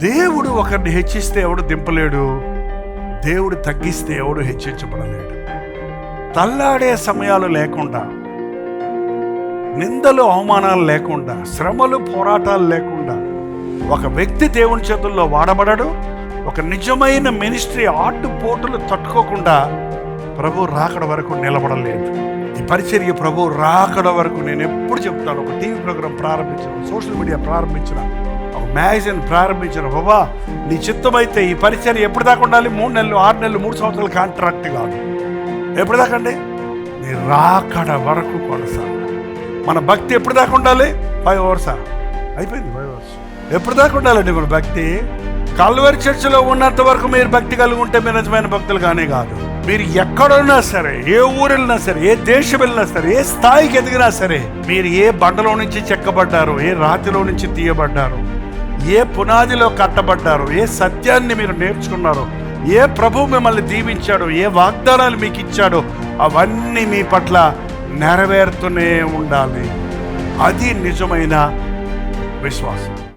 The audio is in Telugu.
దేవుడు ఒకరిని హెచ్చిస్తే ఎవడు దింపలేడు, దేవుడు తగ్గిస్తే ఎవడు హెచ్చించబడలేడు. తల్లాడే సమయాలు లేకుండా, నిందలు అవమానాలు లేకుండా, శ్రమలు పోరాటాలు లేకుండా ఒక వ్యక్తి దేవుని చేతుల్లో వాడబడడు. ఒక నిజమైన మినిస్ట్రీ ఆటుపోటులు తట్టుకోకుండా ప్రభు రాకడ వరకు నిలబడలేదు. ఈ పరిచర్య ప్రభు రాకడ వరకు, నేను ఎప్పుడు చెప్తాను, ఒక టీవీ ప్రోగ్రాం ప్రారంభించిన, సోషల్ మీడియా ప్రారంభించిన, ఒక మ్యాగజైన్ ప్రారంభించిన, బాబా నీ చిత్తమైతే ఈ పరిచర్య ఎప్పుడు దాకా ఉండాలి? 3 నెలలు, 6 నెలలు, 3 సంవత్సరాల కాంట్రాక్ట్ కాదు. ఎప్పుడు దాకా అండి? నీ రాకడ వరకు కొనసాగాలి. మన భక్తి ఎప్పుడు దాకా ఉండాలి? 5 అవర్సా? అయిపోయింది 5 అవర్స్. ఎప్పుడు దాకా ఉండాలండి మన భక్తి? కల్వరి చర్చిలో ఉన్నంత వరకు మీరు భక్తి కలిగి ఉంటే మీరు నిజమైన భక్తులు కానే కాదు. మీరు ఎక్కడున్నా సరే, ఏ ఊరు వెళ్ళినా సరే, ఏ దేశం వెళ్ళినా సరే, ఏ స్థాయికి ఎదిగినా సరే, మీరు ఏ బండలో నుంచి చెక్కబడ్డారు, ఏ రాతిలో నుంచి తీయబడ్డారు, ఏ పునాదిలో కట్టబడ్డారు, ఏ సత్యాన్ని మీరు నేర్చుకున్నారో, ఏ ప్రభువు మిమ్మల్ని దీవించాడో, ఏ వాగ్దానాలు మీకు ఇచ్చాడో అవన్నీ మీ పట్ల నెరవేరుతూనే ఉండాలి. అది నిజమైన విశ్వాసం.